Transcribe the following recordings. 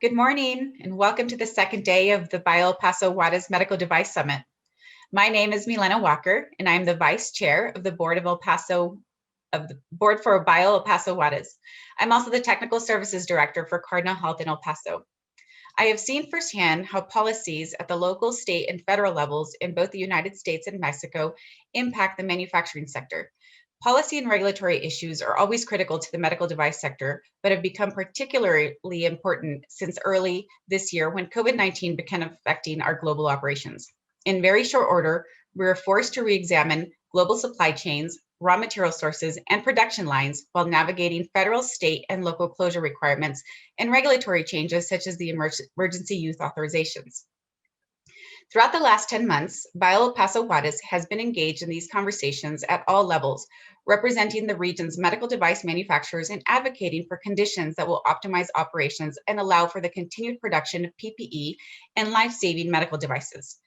Good morning, and welcome to the second day of the Paso-Juarez Medical Device Summit. My name is Mylena Walker, and I'm the Vice Chair of the Board for Bio El Paso Juarez. I'm also the Technical Services Director for Cardinal Health in El Paso. I have seen firsthand how policies at the local, state, and federal levels in both the United States and Mexico impact the manufacturing sector. Policy and regulatory issues are always critical to the medical device sector, but have become particularly important since early this year when COVID-19 began affecting our global operations. In very short order, we were forced to re-examine global supply chains, raw material sources, and production lines while navigating federal, state, and local closure requirements and regulatory changes such as the emergency use authorizations. Throughout the last 10 months, Bio El Paso Juarez has been engaged in these conversations at all levels, representing the region's medical device manufacturers and advocating for conditions that will optimize operations and allow for the continued production of PPE and life-saving medical devices.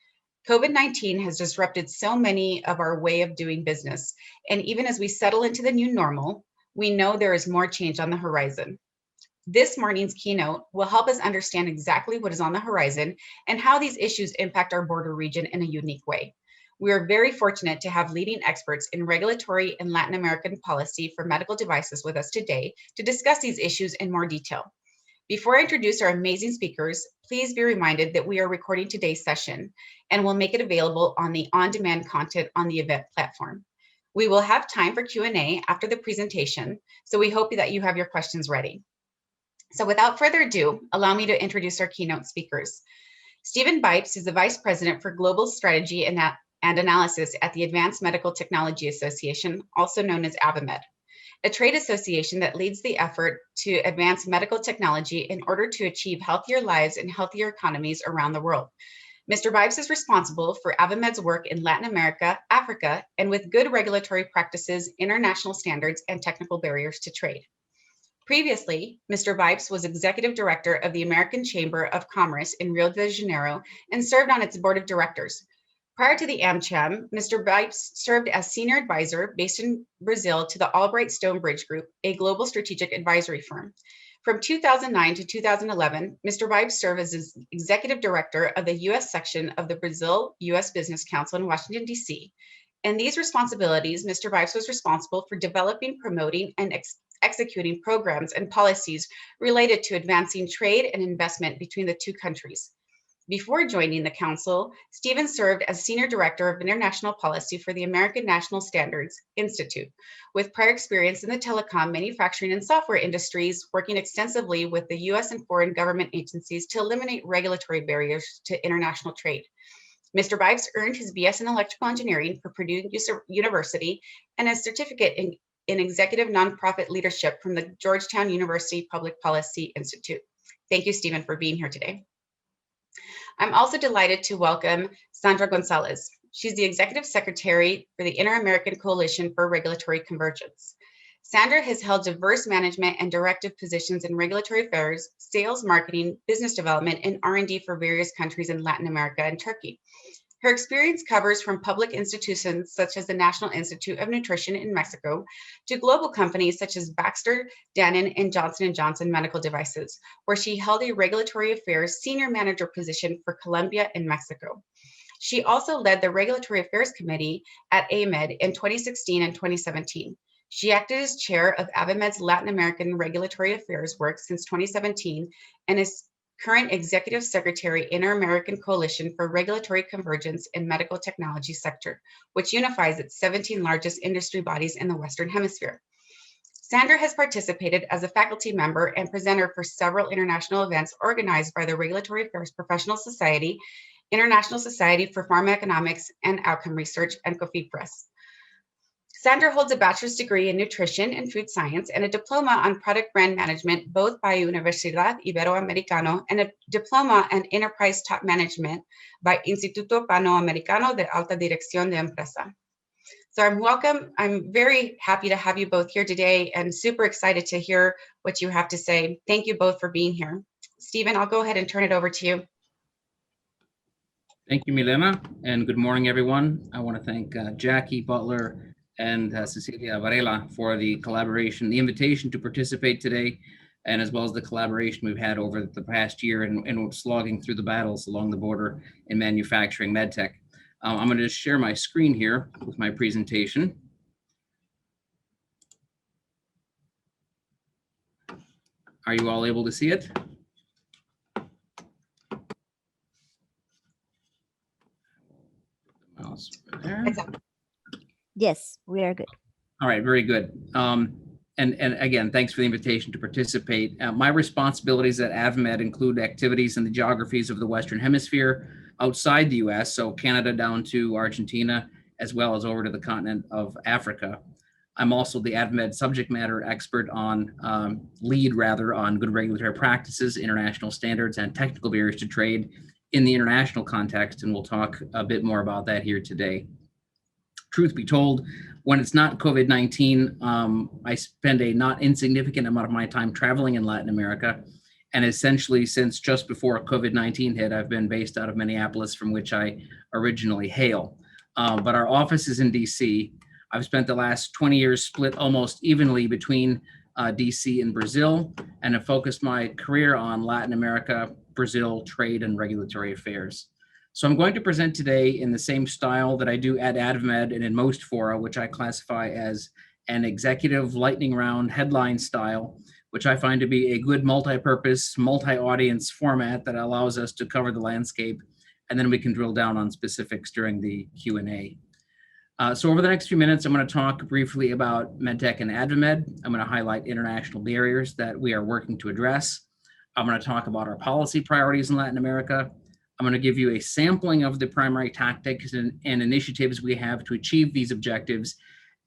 COVID-19 has disrupted so many of our way of doing business, and even as we settle into the new normal, we know there is more change on the horizon. This morning's keynote will help us understand exactly what is on the horizon and how these issues impact our border region in a unique way. We are very fortunate to have leading experts in regulatory and Latin American policy for medical devices with us today to discuss these issues in more detail. Before I introduce our amazing speakers, please be reminded that we are recording today's session and will make it available on the on-demand content on the event platform. We will have time for Q&A after the presentation, so we hope that you have your questions ready. So without further ado, allow me to introduce our keynote speakers. Stephen Bipes is the Vice President for Global Strategy and Analysis at the Advanced Medical Technology Association, also known as AdvaMed, a trade association that leads the effort to advance medical technology in order to achieve healthier lives and healthier economies around the world. Mr. Bipes is responsible for AdvaMed's work in Latin America, Africa, and with good regulatory practices, international standards, and technical barriers to trade. Previously, Mr. Bipes was Executive Director of the American Chamber of Commerce in Rio de Janeiro and served on its board of directors. Prior to the AmCham, Mr. Bipes served as Senior Advisor based in Brazil to the Albright Stonebridge Group, a global strategic advisory firm. From 2009 to 2011, Mr. Bipes served as Executive Director of the U.S. section of the Brazil-U.S. Business Council in Washington, D.C. In these responsibilities, Mr. Bipes was responsible for developing, promoting, and executing programs and policies related to advancing trade and investment between the two countries. Before joining the Council, Stephen served as Senior Director of International Policy for the American National Standards Institute, with prior experience in the telecom, manufacturing, and software industries, working extensively with the U.S. and foreign government agencies to eliminate regulatory barriers to international trade. Mr. Bipes earned his BS in Electrical Engineering from Purdue University and a certificate in Executive Nonprofit Leadership from the Georgetown University Public Policy Institute. Thank you, Stephen, for being here today. I'm also delighted to welcome Sandra Gonzalez. She's the Executive Secretary for the Inter-American Coalition for Regulatory Convergence. Sandra has held diverse management and directive positions in regulatory affairs, sales, marketing, business development, and R&D for various countries in Latin America and Turkey. Her experience covers from public institutions such as the National Institute of Nutrition in Mexico to global companies such as Baxter, Dannon, and Johnson & Johnson Medical Devices, where she held a regulatory affairs senior manager position for Colombia and Mexico. She also led the Regulatory Affairs Committee at AdvaMed in 2016 and 2017. She acted as chair of AdvaMed's Latin American Regulatory Affairs work since 2017 and is current Executive Secretary, Inter-American Coalition for Regulatory Convergence in Medical Technology Sector, which unifies its 17 largest industry bodies in the Western Hemisphere. Sandra has participated as a faculty member and presenter for several international events organized by the Regulatory Affairs Professional Society, International Society for Pharmacoeconomics and Outcome Research, and COFIPRES. Sandra holds a bachelor's degree in nutrition and food science and a diploma on product brand management, both by Universidad Iberoamericano, and a diploma in enterprise top management by Instituto Panamericano de Alta Dirección de Empresa. So I'm very happy to have you both here today and super excited to hear what you have to say. Thank you both for being here. Stephen, I'll go ahead and turn it over to you. Thank you, Mylena, and good morning, everyone. I want to thank Jackie Butler and Cecilia Varela for the collaboration, the invitation to participate today. and as well as the collaboration we've had over the past year and slogging through the battles along the border in manufacturing medtech. I'm going to just share my screen here with my presentation. Are you all able to see it? Mouse there. Yes, we are good. All right, very good. And again, thanks for the invitation to participate. My responsibilities at AdvaMed include activities in the geographies of the Western Hemisphere outside the US, so Canada down to Argentina, as well as over to the continent of Africa. I'm also the AdvaMed subject matter expert on, lead on good regulatory practices, international standards, and technical barriers to trade in the international context, and we'll talk a bit more about that here today. Truth be told, when it's not COVID-19, I spend a not insignificant amount of my time traveling in Latin America. And essentially, since just before COVID-19 hit, I've been based out of Minneapolis, from which I originally hail. But our office is in DC. I've spent the last 20 years split almost evenly between DC and Brazil, and have focused my career on Latin America, Brazil, trade, and regulatory affairs. So I'm going to present today in the same style that I do at AdvaMed and in most fora, which I classify as an executive lightning round headline style, which I find to be a good multi-purpose, multi-audience format that allows us to cover the landscape, and then we can drill down on specifics during the Q&A. So over the next few minutes, I'm going to talk briefly about MedTech and AdvaMed. I'm going to highlight international barriers that we are working to address. I'm going to talk about our policy priorities in Latin America. I'm going to give you a sampling of the primary tactics and initiatives we have to achieve these objectives.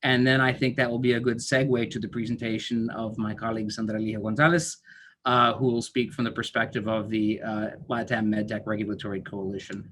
And then I think that will be a good segue to the presentation of my colleague, Sandra Gonzalez, who will speak from the perspective of the LatAm MedTech Regulatory Coalition.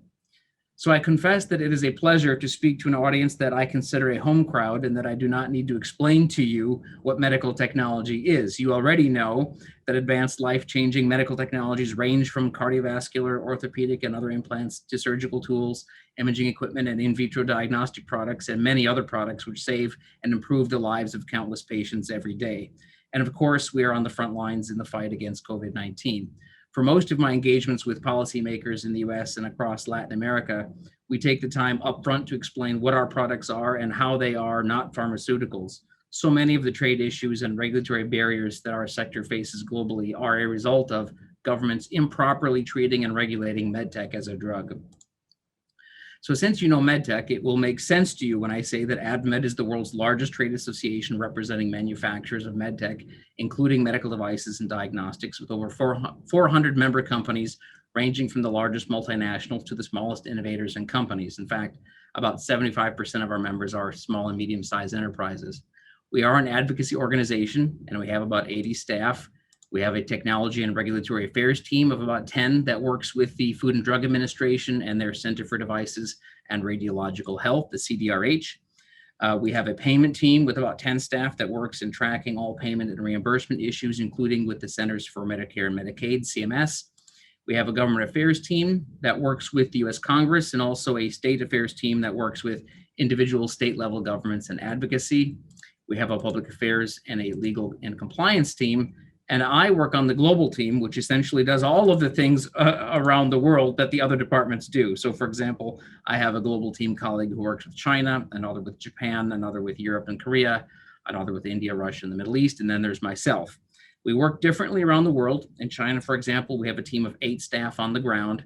So I confess that it is a pleasure to speak to an audience that I consider a home crowd, and that I do not need to explain to you what medical technology is. You already know that advanced life-changing medical technologies range from cardiovascular, orthopedic, and other implants to surgical tools, imaging equipment, and in vitro diagnostic products, and many other products which save and improve the lives of countless patients every day. And of course, we are on the front lines in the fight against COVID-19. For most of my engagements with policymakers in the US and across Latin America, we take the time upfront to explain what our products are and how they are not pharmaceuticals. So many of the trade issues and regulatory barriers that our sector faces globally are a result of governments improperly treating and regulating medtech as a drug. So since you know medtech, it will make sense to you when I say that AdvaMed is the world's largest trade association representing manufacturers of medtech, including medical devices and diagnostics, with over 400 member companies ranging from the largest multinationals to the smallest innovators and companies. In fact, about 75% of our members are small and medium-sized enterprises. We are an advocacy organization, and we have about 80 staff. We have a technology and regulatory affairs team of about 10 that works with the Food and Drug Administration and their Center for Devices and Radiological Health, the CDRH. We have a payment team with about 10 staff that works in tracking all payment and reimbursement issues, including with the Centers for Medicare and Medicaid, CMS. We have a government affairs team that works with the US Congress, and also a state affairs team that works with individual state level governments and advocacy. We have a public affairs and a legal and compliance team. And I work on the global team, which essentially does all of the things around the world that the other departments do. So for example, I have a global team colleague who works with China, another with Japan, another with Europe and Korea, another with India, Russia, and the Middle East, and then there's myself. We work differently around the world. In China, for example, we have a team of 8 staff on the ground.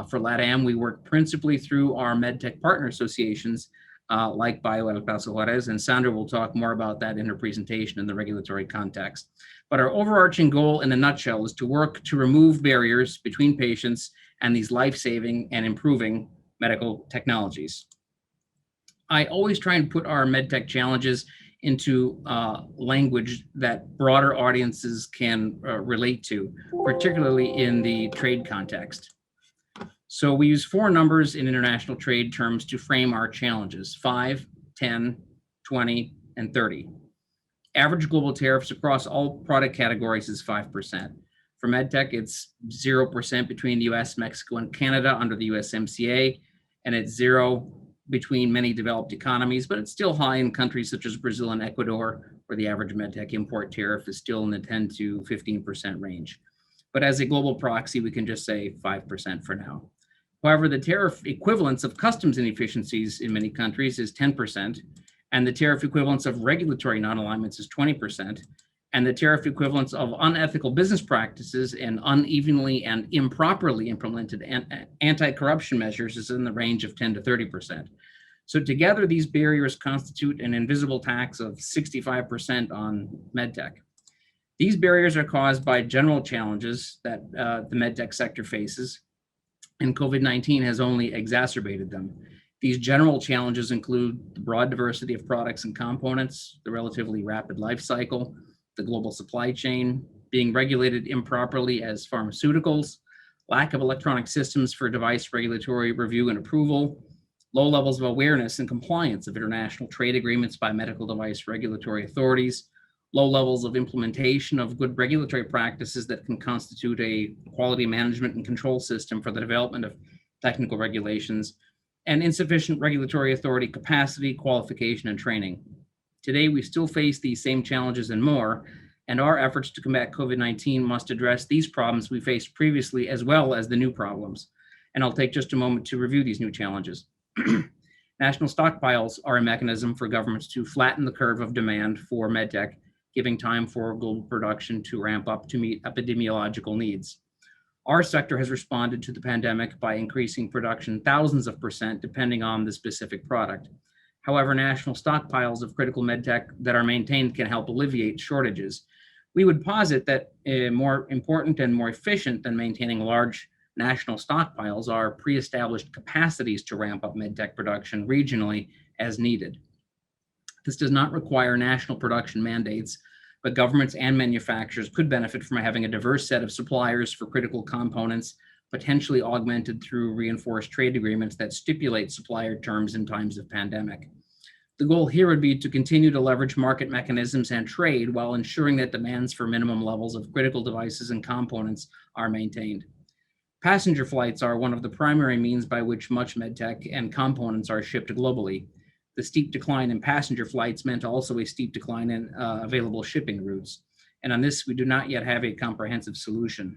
For LatAm, we work principally through our MedTech partner associations, like BioEPJ, Paso-Juarez, and Sandra will talk more about that in her presentation in the regulatory context. But our overarching goal in a nutshell is to work to remove barriers between patients and these life-saving and improving medical technologies. I always try and put our MedTech challenges into language that broader audiences can relate to, particularly in the trade context. So we use 4 numbers in international trade terms to frame our challenges: 5, 10, 20, and 30. Average global tariffs across all product categories is 5%. For MedTech, it's 0% between the US, Mexico, and Canada under the USMCA, and it's 0 between many developed economies, but it's still high in countries such as Brazil and Ecuador, where the average medtech import tariff is still in the 10 to 15% range. But as a global proxy, we can just say 5% for now. However, the tariff equivalence of customs inefficiencies in many countries is 10%, and the tariff equivalence of regulatory non-alignments is 20%, and the tariff equivalence of unethical business practices and unevenly and improperly implemented anti-corruption measures is in the range of 10 to 30%. So together, these barriers constitute an invisible tax of 65% on medtech. These barriers are caused by general challenges that the medtech sector faces, and COVID-19 has only exacerbated them. These general challenges include the broad diversity of products and components, the relatively rapid life cycle, the global supply chain, being regulated improperly as pharmaceuticals, lack of electronic systems for device regulatory review and approval, low levels of awareness and compliance of international trade agreements by medical device regulatory authorities, low levels of implementation of good regulatory practices that can constitute a quality management and control system for the development of technical regulations, and insufficient regulatory authority capacity, qualification, and training. Today, we still face these same challenges and more, and our efforts to combat COVID-19 must address these problems we faced previously as well as the new problems. And I'll take just a moment to review these new challenges. National stockpiles are a mechanism for governments to flatten the curve of demand for medtech, giving time for global production to ramp up to meet epidemiological needs. Our sector has responded to the pandemic by increasing production thousands of % depending on the specific product. However, national stockpiles of critical medtech that are maintained can help alleviate shortages. We would posit that more important and more efficient than maintaining large national stockpiles are pre-established capacities to ramp up medtech production regionally as needed. This does not require national production mandates, but governments and manufacturers could benefit from having a diverse set of suppliers for critical components, potentially augmented through reinforced trade agreements that stipulate supplier terms in times of pandemic. The goal here would be to continue to leverage market mechanisms and trade while ensuring that demands for minimum levels of critical devices and components are maintained. Passenger flights are one of the primary means by which much medtech and components are shipped globally. The steep decline in passenger flights meant also a steep decline in available shipping routes. And on this, we do not yet have a comprehensive solution.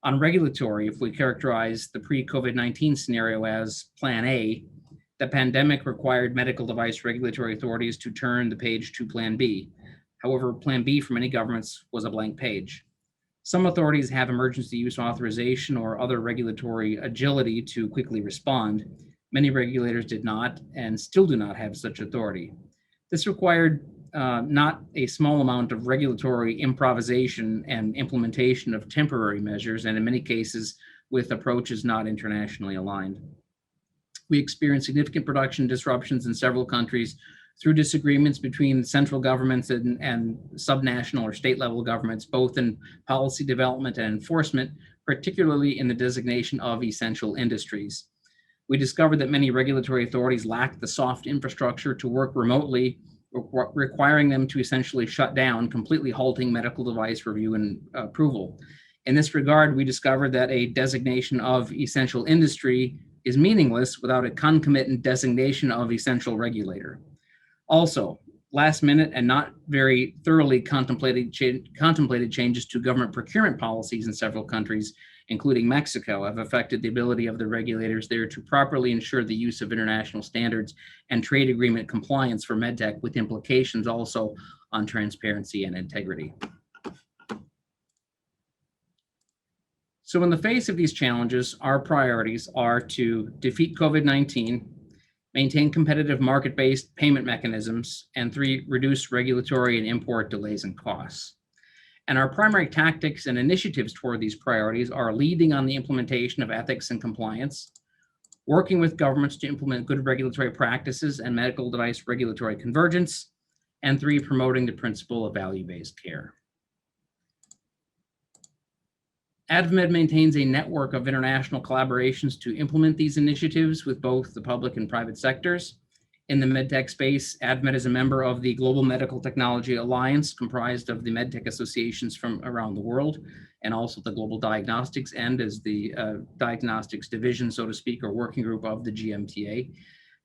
On regulatory, if we characterize the pre-COVID-19 scenario as Plan A, the pandemic required medical device regulatory authorities to turn the page to Plan B. However, Plan B for many governments was a blank page. Some authorities have emergency use authorization or other regulatory agility to quickly respond. Many regulators did not and still do not have such authority. This required not a small amount of regulatory improvisation and implementation of temporary measures, and in many cases with approaches not internationally aligned. We experienced significant production disruptions in several countries through disagreements between central governments and subnational or state level governments, both in policy development and enforcement, particularly in the designation of essential industries. We discovered that many regulatory authorities lacked the soft infrastructure to work remotely, requiring them to essentially shut down, completely halting medical device review and approval. In this regard, we discovered that a designation of essential industry is meaningless without a concomitant designation of essential regulator. Also, last minute and not very thoroughly contemplated changes to government procurement policies in several countries, including Mexico, have affected the ability of the regulators there to properly ensure the use of international standards and trade agreement compliance for medtech, with implications also on transparency and integrity. So in the face of these challenges, our priorities are to defeat COVID-19, maintain competitive market-based payment mechanisms, and 3, reduce regulatory and import delays and costs. And our primary tactics and initiatives toward these priorities are leading on the implementation of ethics and compliance, working with governments to implement good regulatory practices and medical device regulatory convergence, and 3, promoting the principle of value-based care. AdvaMed maintains a network of international collaborations to implement these initiatives with both the public and private sectors. In the medtech space, AdvaMed is a member of the Global Medical Technology Alliance, comprised of the medtech associations from around the world, and also the Global Diagnostics End as the diagnostics division, so to speak, or working group of the GMTA.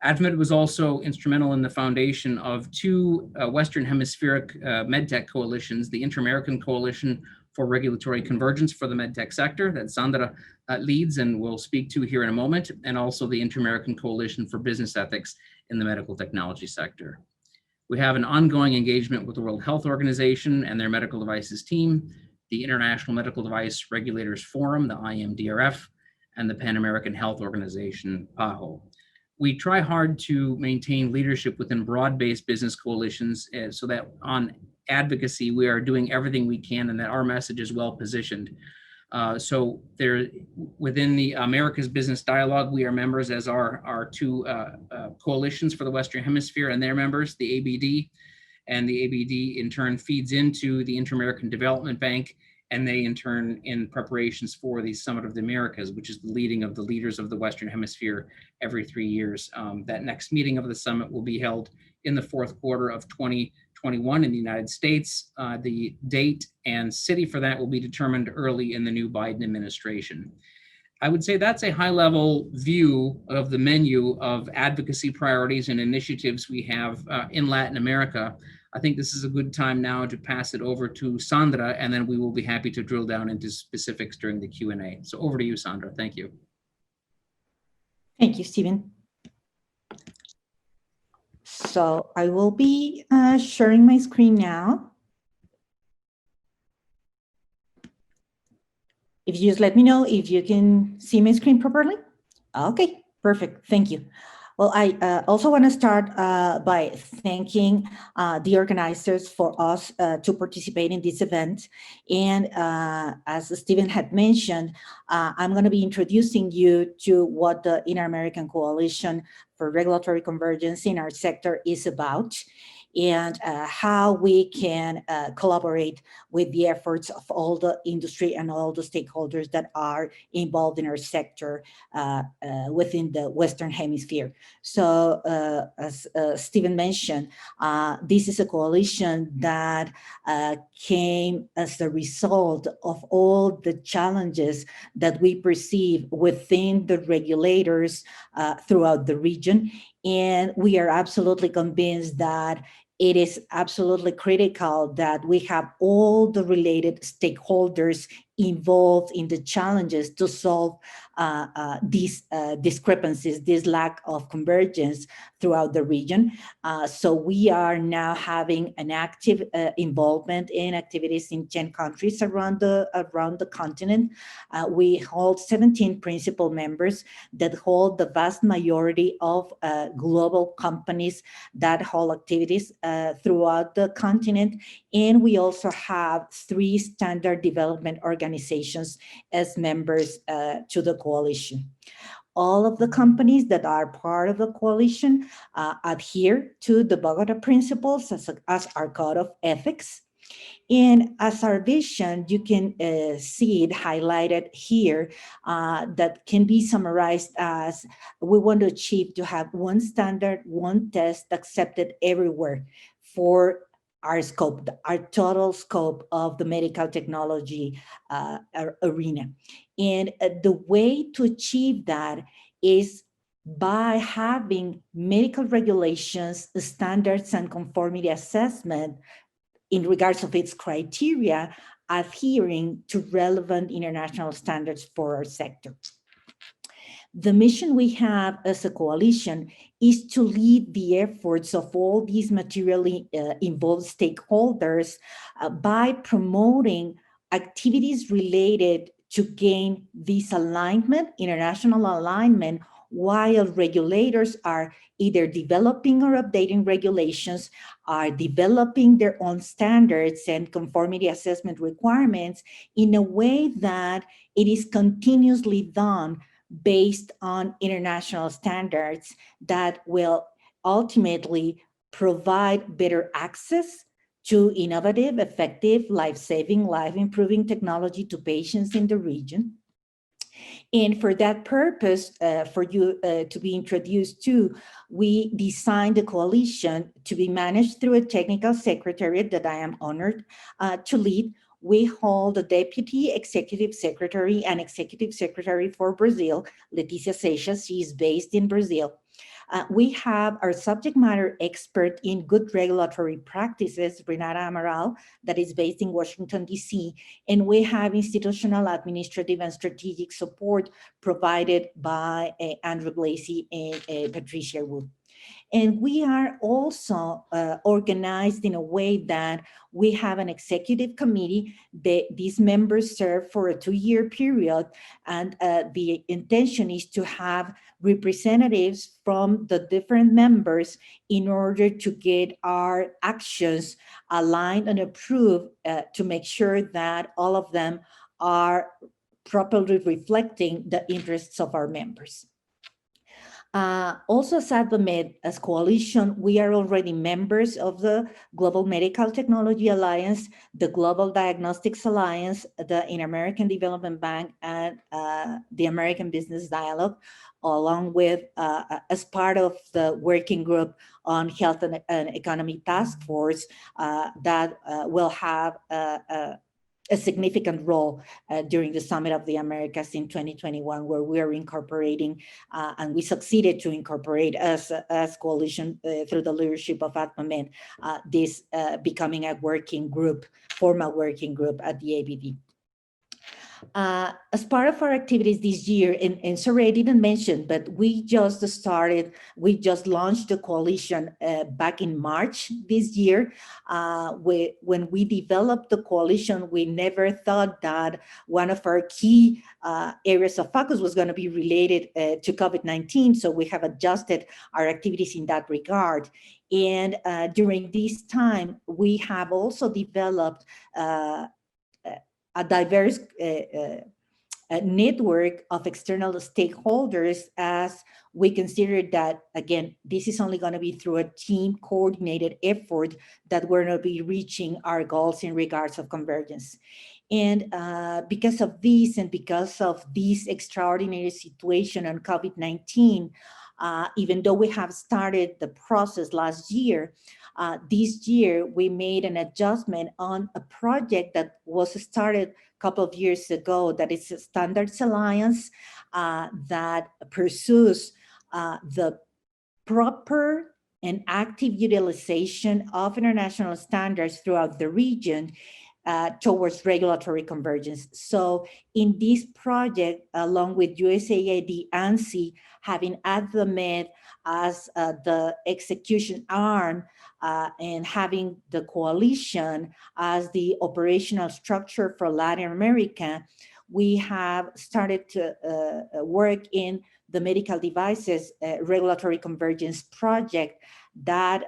AdvaMed was also instrumental in the foundation of two Western Hemispheric MedTech coalitions, the Inter-American Coalition for Regulatory Convergence for the MedTech sector that Sandra leads and will speak to here in a moment, and also the Inter-American Coalition for Business Ethics in the medical technology sector. We have an ongoing engagement with the World Health Organization and their medical devices team, the International Medical Device Regulators Forum, the IMDRF, and the Pan American Health Organization, PAHO. We try hard to maintain leadership within broad-based business coalitions so that on advocacy, we are doing everything we can and that our message is well positioned. So there, within the America's Business Dialogue, we are members as our two coalitions for the Western Hemisphere and their members, the ABD, and the ABD in turn feeds into the Inter-American Development Bank, and they in turn in preparations for the Summit of the Americas, which is the leading of the leaders of the Western Hemisphere every 3 years. That next meeting of the summit will be held in the fourth quarter of 2021 in the United States. The date and city for that will be determined early in the new Biden administration. I would say that's a high-level view of the menu of advocacy priorities and initiatives we have in Latin America. I think this is a good time now to pass it over to Sandra, and then we will be happy to drill down into specifics during the Q&A. So over to you, Sandra. Thank you. Thank you, Stephen. So I will be sharing my screen now. If you just let me know if you can see my screen properly. Okay, perfect. Thank you. Well, I also want to start by thanking the organizers for us to participate in this event. And as Stephen had mentioned, I'm going to be introducing you to what the Inter-American Coalition for Regulatory Convergence in our sector is about, and how we can collaborate with the efforts of all the industry and all the stakeholders that are involved in our sector within the Western Hemisphere. So as Stephen mentioned, this is a coalition that came as a result of all the challenges that we perceive within the regulators throughout the region. And we are absolutely convinced that it is absolutely critical that we have all the related stakeholders involved in the challenges to solve these discrepancies, this lack of convergence throughout the region. So we are now having an active involvement in activities in 10 countries around the continent. We hold 17 principal members that hold the vast majority of global companies that hold activities throughout the continent. And we also have 3 standard development organizations as members to the coalition. All of the companies that are part of the coalition adhere to the Bogota Principles as our code of ethics. And as our vision, you can see it highlighted here that can be summarized as we want to achieve to have one standard, one test accepted everywhere for our scope, our total scope of the medical technology arena. And the way to achieve that is by having medical regulations, standards, and conformity assessment in regards of its criteria, adhering to relevant international standards for our sector. The mission we have as a coalition is to lead the efforts of all these materially involved stakeholders by promoting activities related to gain this alignment, international alignment, while regulators are either developing or updating regulations, are developing their own standards and conformity assessment requirements in a way that it is continuously done based on international standards that will ultimately provide better access to innovative, effective, life-saving, life-improving technology to patients in the region. And for that purpose, for you to be introduced to, we designed the coalition to be managed through a technical secretariat that I am honored to lead. We hold a Deputy Executive Secretary and Executive Secretary for Brazil, Leticia Seixas. She is based in Brazil. We have our subject matter expert in good regulatory practices, Renata Amaral, that is based in Washington, D.C., and we have institutional, administrative, and strategic support provided by Andrew Blasey and Patricia Wood. And we are also organized in a way that we have an executive committee. These members serve for a 2-year period, and the intention is to have representatives from the different members in order to get our actions aligned and approved to make sure that all of them are properly reflecting the interests of our members. Also, as AdvaMed, as coalition, we are already members of the Global Medical Technology Alliance, the Global Diagnostics Alliance, the Inter-American Development Bank, and the American Business Dialogue, along with, as part of the working group on Health and Economy Task Force that will have a significant role during the Summit of the Americas in 2021, where we are incorporating, and we succeeded to incorporate as coalition through the leadership of AdvaMed, this becoming a working group, formal working group at the ABD. As part of our activities this year, and sorry, I didn't mention, but we just launched the coalition back in March this year. When we developed the coalition, we never thought that one of our key areas of focus was going to be related to COVID-19. So we have adjusted our activities in that regard. And during this time, we have also developed a diverse network of external stakeholders, as we consider that, again, this is only going to be through a team coordinated effort that we're going to be reaching our goals in regards of convergence. And because of this, and because of this extraordinary situation on COVID-19, even though we have started the process last year, this year we made an adjustment on a project that was started a couple of years ago, that is a Standards Alliance that pursues the proper and active utilization of international standards throughout the region towards regulatory convergence. So in this project, along with USAID, ANSI, having AdvaMed as the execution arm, and having the coalition as the operational structure for Latin America, we have started to work in the medical devices regulatory convergence project that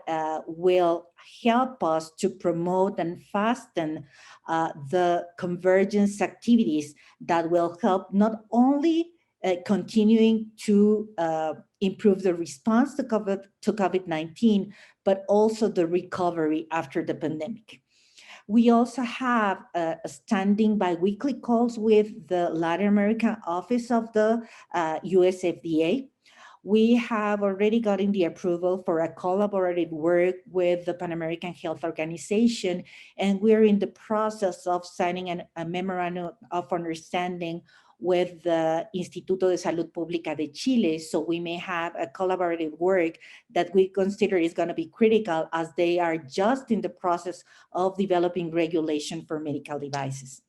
will help us to promote and fasten the convergence activities that will help not only continuing to improve the response to COVID-19, but also the recovery after the pandemic. We also have standing biweekly calls with the Latin American office of the US FDA. We have already gotten the approval for a collaborative work with the Pan American Health Organization, and we're in the process of signing a memorandum of understanding with the Instituto de Salud Pública de Chile. So we may have a collaborative work that we consider is going to be critical, as they are just in the process of developing regulation for medical devices.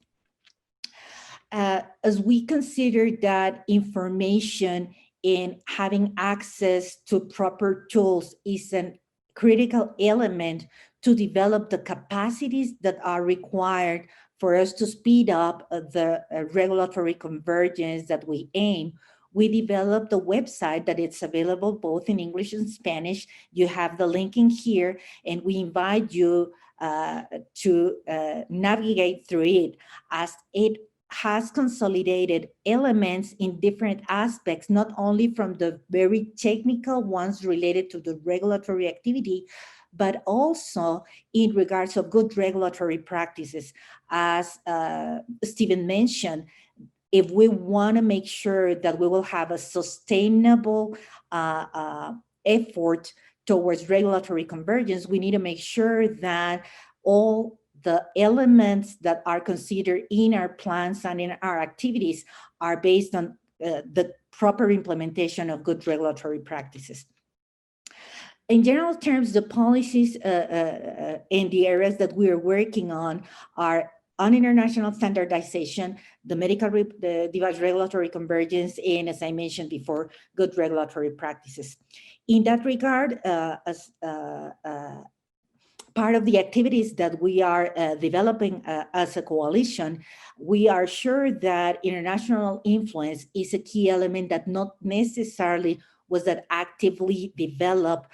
As we consider that information in having access to proper tools is a critical element to develop the capacities that are required for us to speed up the regulatory convergence that we aim, we developed a website that it's available both in English and Spanish. You have the link in here, and we invite you to navigate through it, as it has consolidated elements in different aspects, not only from the very technical ones related to the regulatory activity, but also in regards of good regulatory practices. As Stephen mentioned, if we want to make sure that we will have a sustainable effort towards regulatory convergence, we need to make sure that all the elements that are considered in our plans and in our activities are based on the proper implementation of good regulatory practices. in general terms, the policies in the areas that we are working on are on international standardization, the device regulatory convergence, and as I mentioned before, good regulatory practices. In that regard, as part of the activities that we are developing as a coalition, we are sure that international influence is a key element that not necessarily was that actively developed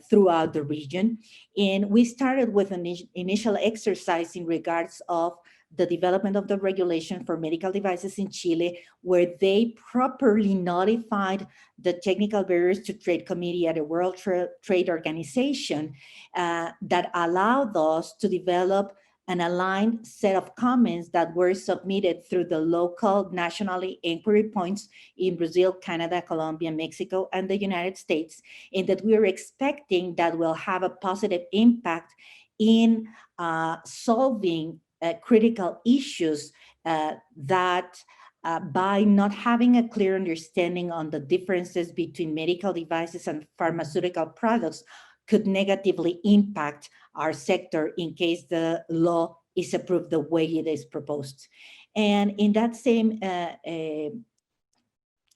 throughout the region. And we started with an initial exercise in regards of the development of the regulation for medical devices in Chile, where they properly notified the Technical Barriers to Trade Committee at the World Trade Organization that allowed us to develop an aligned set of comments that were submitted through the local nationally inquiry points in Brazil, Canada, Colombia, Mexico, and the United States, and that we are expecting that will have a positive impact in solving critical issues that by not having a clear understanding on the differences between medical devices and pharmaceutical products could negatively impact our sector in case the law is approved the way it is proposed. And in that same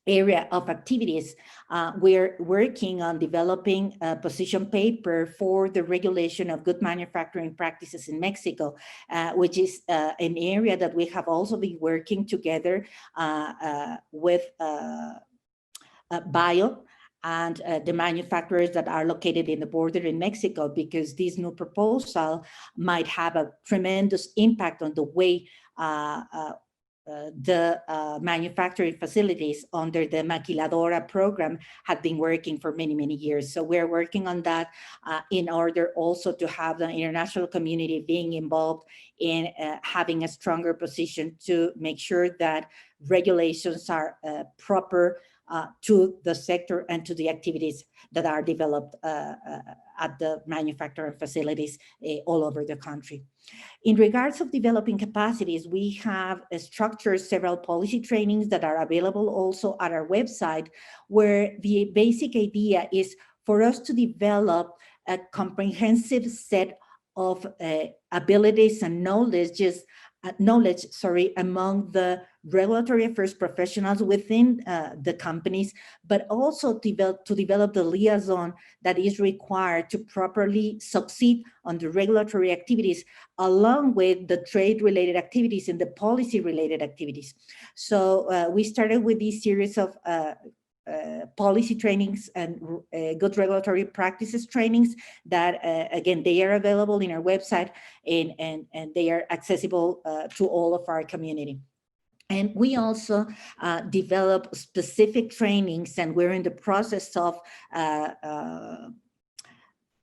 area of activities, we're working on developing a position paper for the regulation of good manufacturing practices in Mexico, which is an area that we have also been working together with Bio and the manufacturers that are located in the border in Mexico, because this new proposal might have a tremendous impact on the way the manufacturing facilities under the Maquiladora program have been working for many, many years. So we're working on that in order also to have the international community being involved in having a stronger position to make sure that regulations are proper to the sector and to the activities that are developed at the manufacturing facilities all over the country. In regards of developing capacities, we have structured several policy trainings that are available also at our website, where the basic idea is for us to develop a comprehensive set of abilities and knowledge among the regulatory affairs professionals within the companies, but also to develop the liaison that is required to properly succeed on the regulatory activities, along with the trade-related activities and the policy-related activities. So we started with this series of policy trainings and good regulatory practices trainings that, again, they are available in our website and they are accessible to all of our community. And we also develop specific trainings, and we're in the process of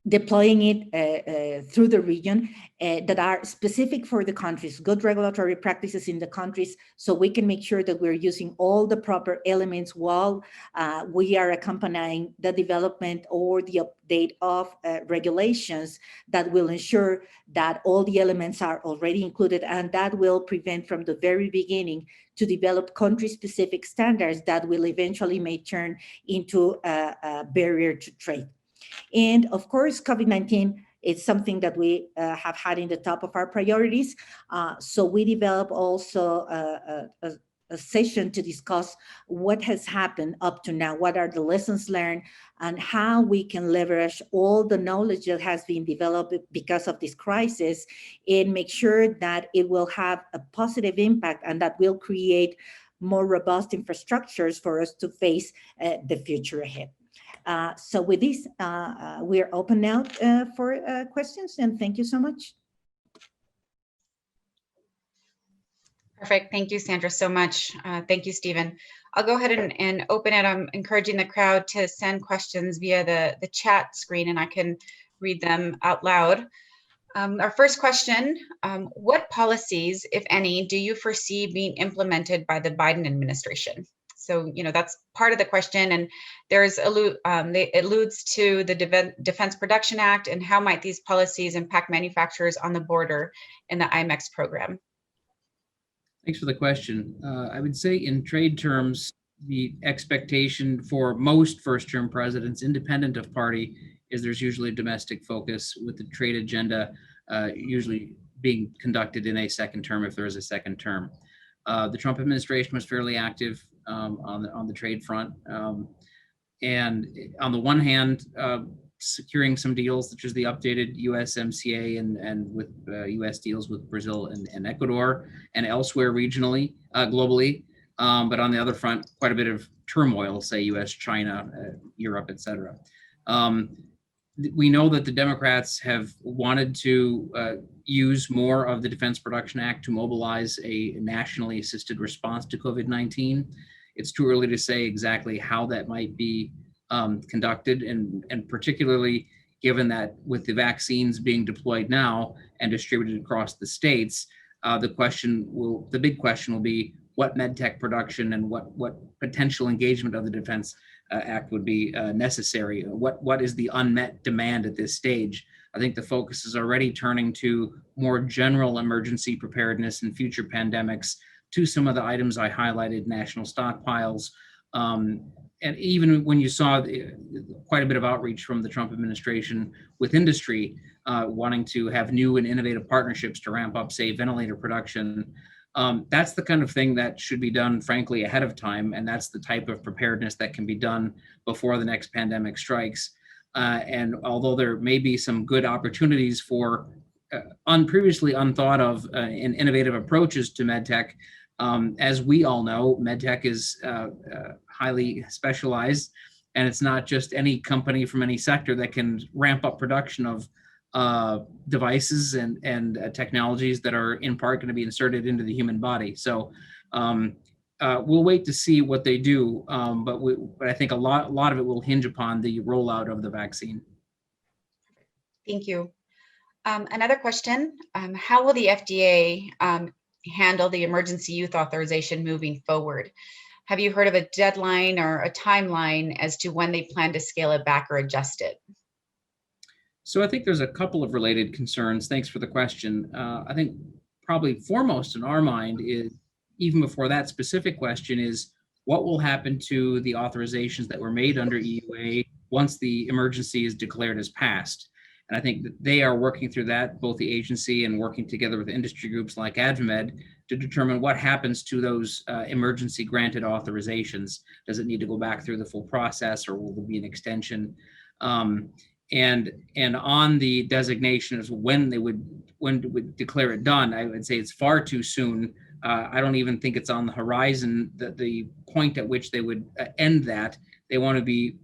deploying it through the region that are specific for the countries, good regulatory practices in the countries, so we can make sure that we're using all the proper elements while we are accompanying the development or the update of regulations that will ensure that all the elements are already included, and that will prevent from the very beginning to develop country-specific standards that will eventually may turn into a barrier to trade. And of course, COVID-19 is something that we have had in the top of our priorities. So we developed also a session to discuss what has happened up to now, what are the lessons learned, and how we can leverage all the knowledge that has been developed because of this crisis and make sure that it will have a positive impact and that will create more robust infrastructures for us to face the future ahead. So with this, we're open now for questions, and thank you so much. Perfect. Thank you, Sandra, so much. Thank you, Stephen. I'll go ahead and open it. I'm encouraging the crowd to send questions via the chat screen, and I can read them out loud. Our first question, what policies, if any, do you foresee being implemented by the Biden administration? So, that's part of the question, and it alludes to the Defense Production Act, and how might these policies impact manufacturers on the border in the IMEX program? Thanks for the question. I would say in trade terms, the expectation for most first-term presidents, independent of party, is there's usually a domestic focus, with the trade agenda usually being conducted in a second term if there is a second term. The Trump administration was fairly active on the trade front. And on the one hand, securing some deals, such as the updated USMCA and with US deals with Brazil and Ecuador and elsewhere regionally, globally. But on the other front, quite a bit of turmoil, say US, China, Europe, et cetera. We know that the Democrats have wanted to use more of the Defense Production Act to mobilize a nationally assisted response to COVID-19. It's too early to say exactly how that might be conducted, and particularly given that with the vaccines being deployed now and distributed across the states, the big question will be what medtech production and what potential engagement of the Defense Act would be necessary. What is the unmet demand at this stage? I think the focus is already turning to more general emergency preparedness and future pandemics, to some of the items I highlighted, national stockpiles. And even when you saw quite a bit of outreach from the Trump administration with industry, wanting to have new and innovative partnerships to ramp up, say, ventilator production, that's the kind of thing that should be done, frankly, ahead of time. And that's the type of preparedness that can be done before the next pandemic strikes. And although there may be some good opportunities for previously unthought of and innovative approaches to medtech, as we all know, medtech is highly specialized, and it's not just any company from any sector that can ramp up production of devices and technologies that are in part going to be inserted into the human body. So we'll wait to see what they do, but I think a lot of it will hinge upon the rollout of the vaccine. Thank you. Another question, how will the FDA handle the emergency use authorization moving forward? Have you heard of a deadline or a timeline as to when they plan to scale it back or adjust it? So I think there's a couple of related concerns. Thanks for the question. I think probably foremost in our mind is, even before that specific question, is what will happen to the authorizations that were made under EUA once the emergency is declared as passed? And I think that they are working through that, both the agency and working together with industry groups like AdvaMed, to determine what happens to those emergency granted authorizations. Does it need to go back through the full process, or will there be an extension? And on the designation as when they would declare it done, I would say it's far too soon. I don't even think it's on the horizon, that the point at which they would end that. They want to be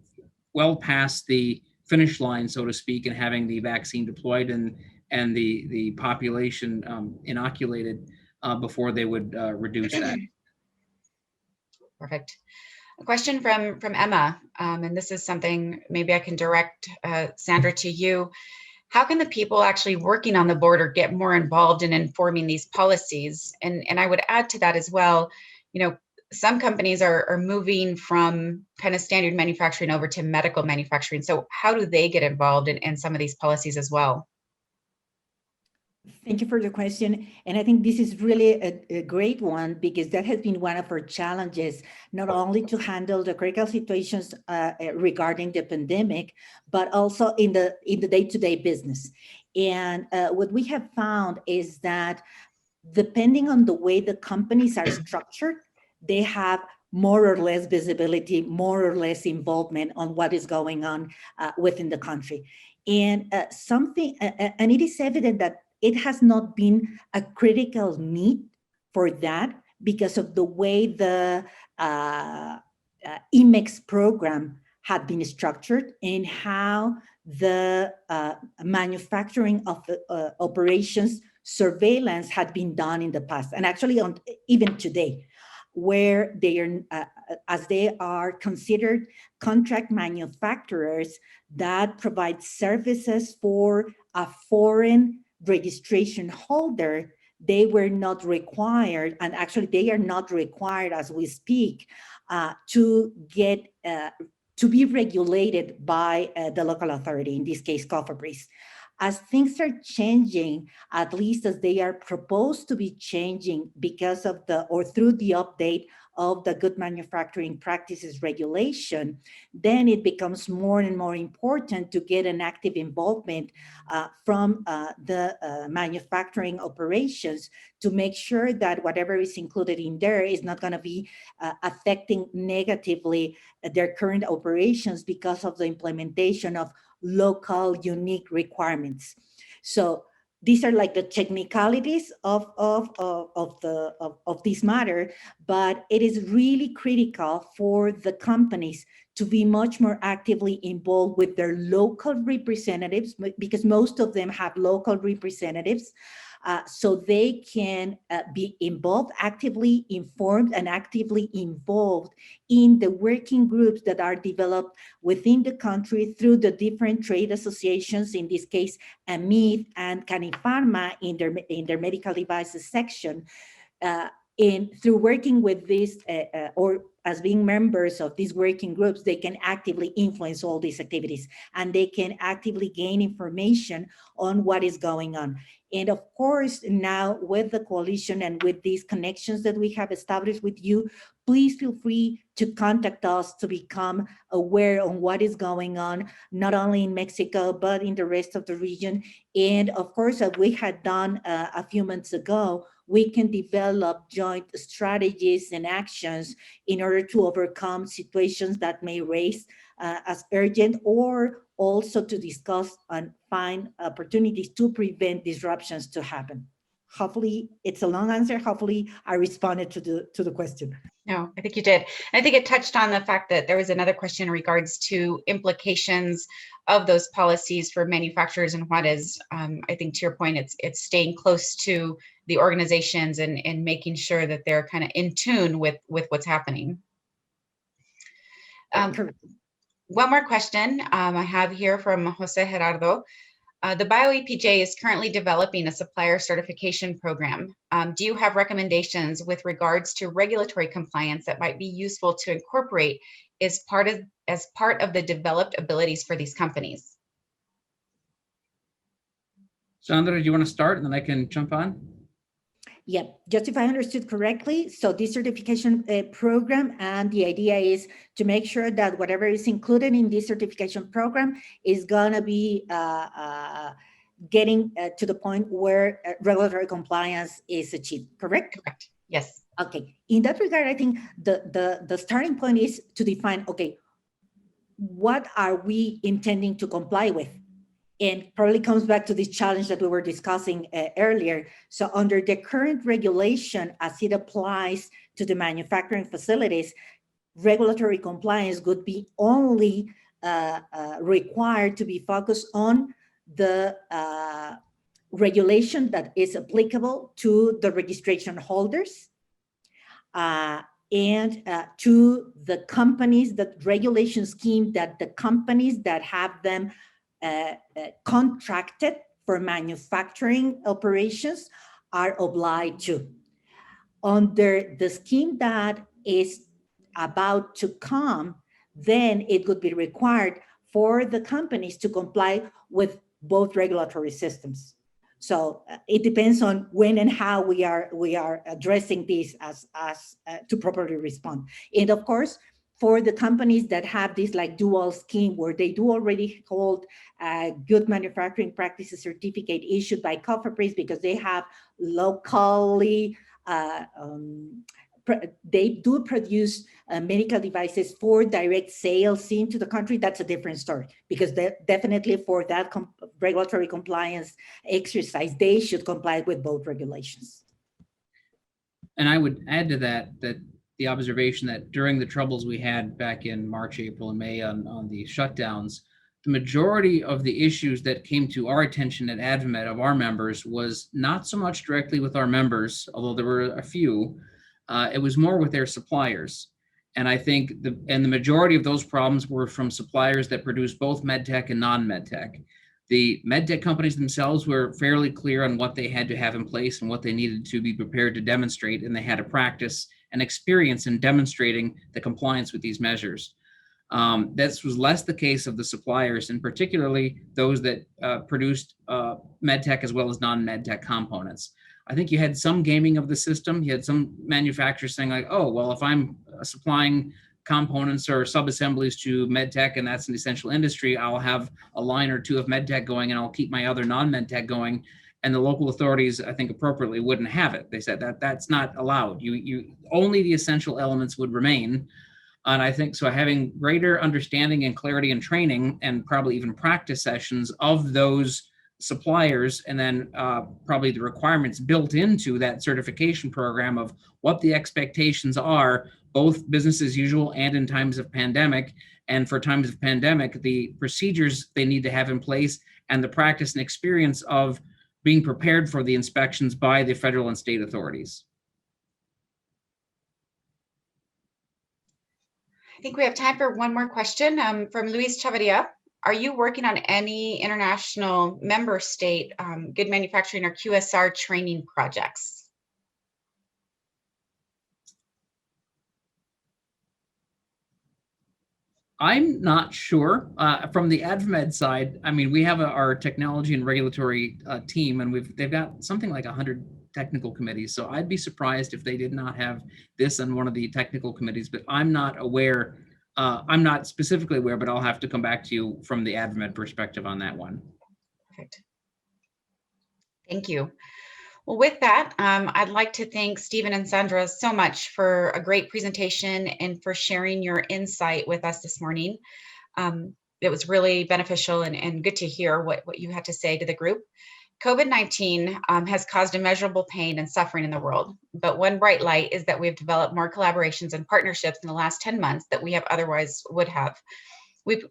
well past the finish line, so to speak, and having the vaccine deployed and the population inoculated before they would reduce that. Perfect. A question from Emma, and this is something maybe I can direct Sandra to you. How can the people actually working on the border get more involved in informing these policies? And I would add to that as well, some companies are moving from kind of standard manufacturing over to medical manufacturing. So how do they get involved in some of these policies as well? Thank you for the question. And I think this is really a great one, because that has been one of our challenges, not only to handle the critical situations regarding the pandemic, but also in the day-to-day business. And what we have found is that depending on the way the companies are structured, they have more or less visibility, more or less involvement on what is going on within the country. And and it is evident that it has not been a critical need for that, because of the way the IMEX program had been structured and how the manufacturing of the operations surveillance had been done in the past, and actually even today, where they are, as they are considered contract manufacturers that provide services for a foreign registration holder, they were not required, and actually they are not required as we speak, to be regulated by the local authority, in this case, COFEPRIS. as things are changing, at least as they are proposed to be changing because of or through the update of the Good Manufacturing Practices regulation, then it becomes more and more important to get an active involvement from the manufacturing operations to make sure that whatever is included in there is not going to be affecting negatively their current operations because of the implementation of local unique requirements. So these are like the technicalities of this matter, but it is really critical for the companies to be much more actively involved with their local representatives, because most of them have local representatives, so they can be involved, actively informed, and actively involved in the working groups that are developed within the country through the different trade associations, in this case, AMID and Canifarma in their medical devices section. Through working with this or as being members of these working groups, they can actively influence all these activities, and they can actively gain information on what is going on. And of course, now with the coalition and with these connections that we have established with you, please feel free to contact us to become aware on what is going on, not only in Mexico, but in the rest of the region. And of course, as we had done a few months ago, we can develop joint strategies and actions in order to overcome situations that may raise as urgent, or also to discuss and find opportunities to prevent disruptions to happen. Hopefully, it's a long answer. Hopefully, I responded to the question. No, I think you did. I think it touched on the fact that there was another question in regards to implications of those policies for manufacturers and what is, I think to your point, it's staying close to the organizations and making sure that they're kind of in tune with what's happening. One more question I have here from Jose Gerardo. The BIOEPJ is currently developing a supplier certification program. Do you have recommendations with regards to regulatory compliance that might be useful to incorporate as part of the developed abilities for these companies? Sandra, do you want to start and then I can jump on? Yeah, just if I understood correctly, so this certification program, and the idea is to make sure that whatever is included in this certification program is gonna be getting to the point where regulatory compliance is achieved, correct? Correct, yes. Okay, in that regard, I think the starting point is to define, okay, what are we intending to comply with? And probably comes back to this challenge that we were discussing earlier. So under the current regulation, as it applies to the manufacturing facilities, regulatory compliance would be only required to be focused on the regulation that is applicable to the registration holders and to the companies, the regulation scheme that the companies that have them contracted for manufacturing operations are obliged to. Under the scheme that is about to come, then it would be required for the companies to comply with both regulatory systems. So it depends on when and how we are addressing this as to properly respond. And of course, for the companies that have this like dual scheme where they do already hold a good manufacturing practices certificate issued by COFEPRIS because they have locally, they do produce medical devices for direct sales into the country, that's a different story, because definitely for that regulatory compliance exercise, they should comply with both regulations. And I would add to that the observation that during the troubles we had back in March, April, and May on the shutdowns, the majority of the issues that came to our attention at AdvaMed of our members was not so much directly with our members, although there were a few, it was more with their suppliers. And I think the majority of those problems were from suppliers that produce both medtech and non-medtech. The medtech companies themselves were fairly clear on what they had to have in place and what they needed to be prepared to demonstrate, and they had a practice and experience in demonstrating the compliance with these measures. This was less the case of the suppliers, and particularly those that produced medtech as well as non-medtech components. I think you had some gaming of the system. You had some manufacturers saying like, oh, well, if I'm supplying components or sub-assemblies to medtech and that's an essential industry, I'll have a line or two of medtech going and I'll keep my other non-medtech going. And the local authorities, I think appropriately, wouldn't have it. They said that that's not allowed. You only the essential elements would remain. And I think so having greater understanding and clarity and training and probably even practice sessions of those suppliers, and then probably the requirements built into that certification program of what the expectations are, both business as usual and in times of pandemic. And for times of pandemic, the procedures they need to have in place and the practice and experience of being prepared for the inspections by the federal and state authorities. I think we have time for one more question from Luis Chavarria. Are you working on any international member state good manufacturing or QSR training projects? I'm not sure. From the AdvaMed side, I mean, we have our technology and regulatory team, and they've got something like 100 technical committees. So I'd be surprised if they did not have this on one of the technical committees, but I'm not aware. I'm not specifically aware, but I'll have to come back to you from the AdvaMed perspective on that one. Perfect. Thank you. Well, with that, I'd like to thank Stephen and Sandra so much for a great presentation and for sharing your insight with us this morning. It was really beneficial and good to hear what you had to say to the group. COVID-19 has caused immeasurable pain and suffering in the world, but one bright light is that we've developed more collaborations and partnerships in the last 10 months that we have otherwise would have.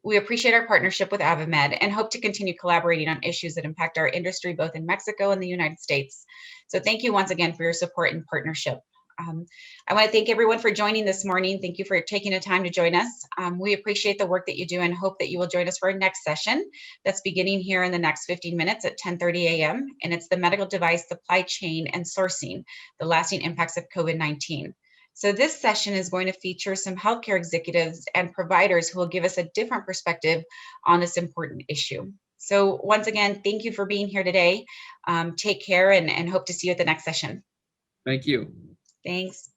We appreciate our partnership with AdvaMed and hope to continue collaborating on issues that impact our industry both in Mexico and the United States. So thank you once again for your support and partnership. I want to thank everyone for joining this morning. Thank you for taking the time to join us. We appreciate the work that you do and hope that you will join us for our next session that's beginning here in the next 15 minutes at 10:30 a.m. And it's the medical device supply chain and sourcing, the lasting impacts of COVID-19. So this session is going to feature some healthcare executives and providers who will give us a different perspective on this important issue. So once again, thank you for being here today. Take care and hope to see you at the next session. Thank you. Thanks.